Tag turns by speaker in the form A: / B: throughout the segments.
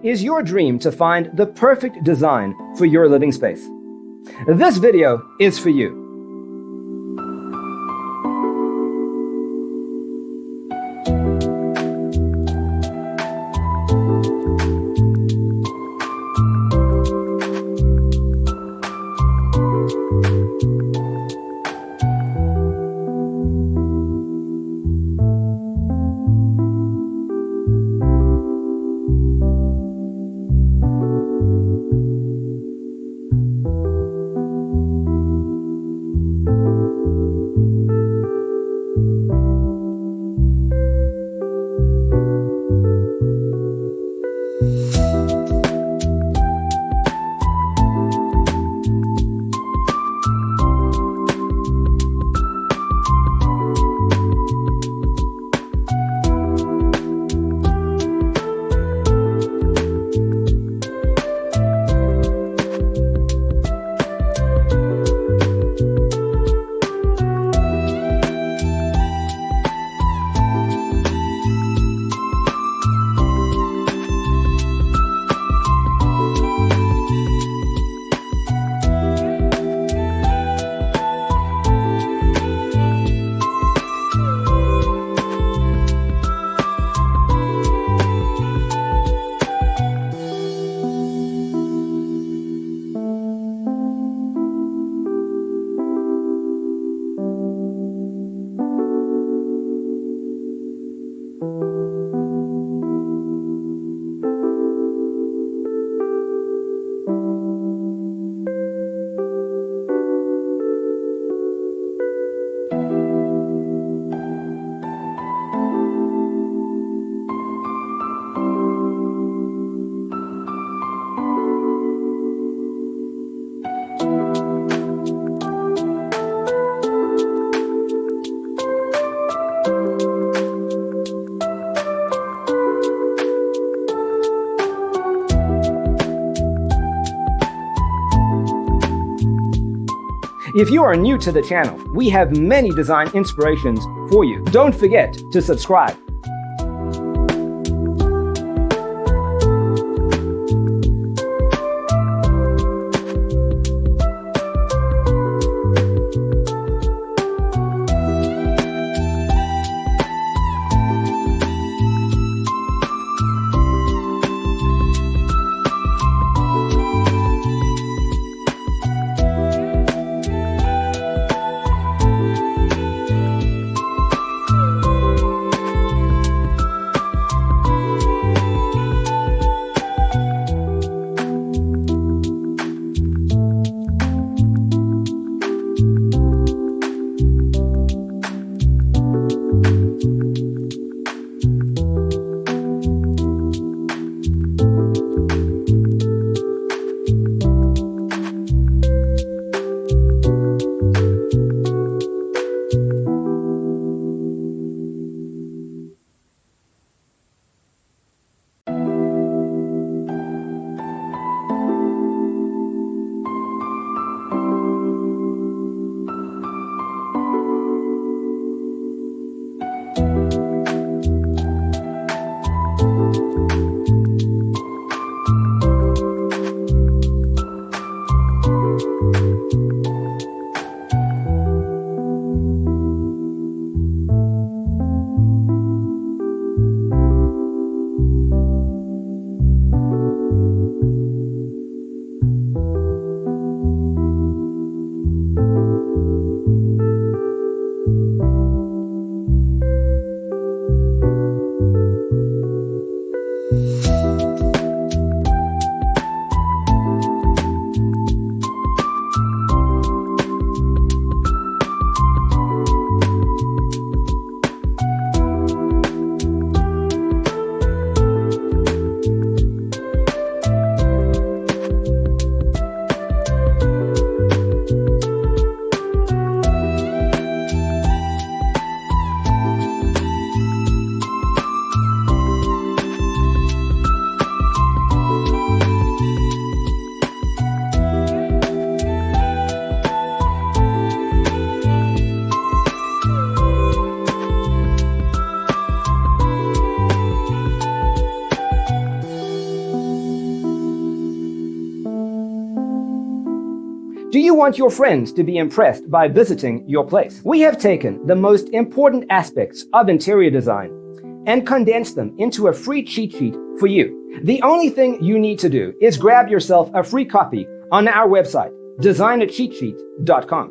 A: Is your dream to find the perfect design for your living space? This video is for you. If you are new to the channel, we have many design inspirations for you. Don't forget to subscribe. Do you want your friends to be impressed by visiting your place? We have taken the most important aspects of interior design and condensed them into a free cheat sheet for you. The only thing you need to do is grab yourself a free copy on our website, designercheatsheet.com.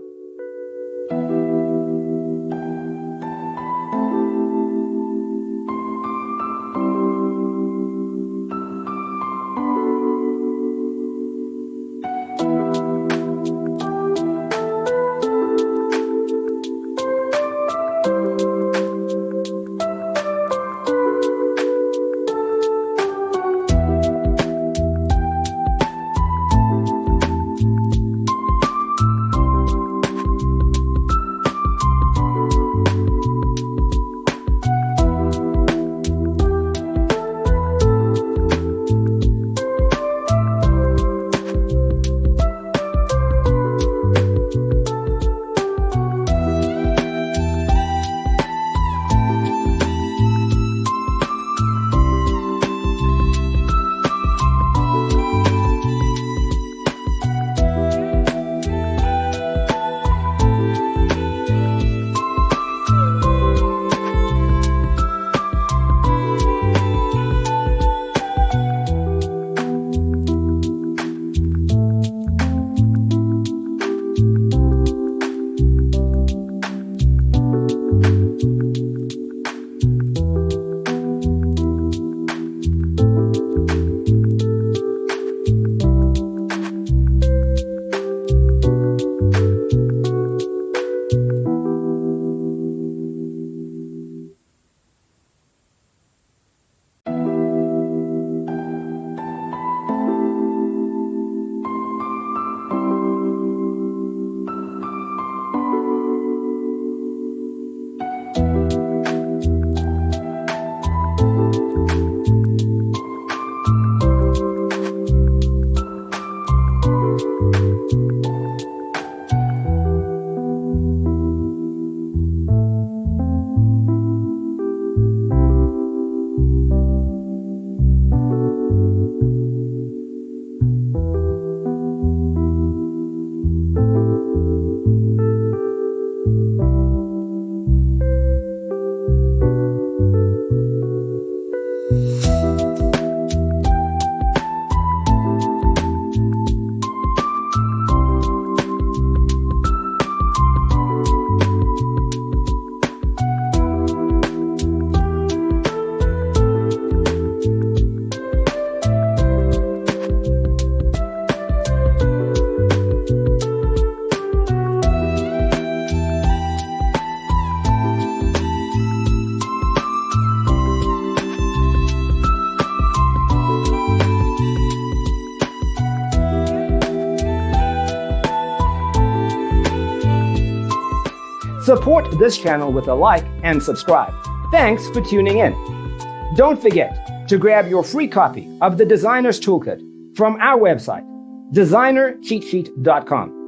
A: Support this channel with a like and subscribe. Thanks for tuning in. Don't forget to grab your free copy of the Designer's Toolkit from our website, designercheatsheet.com.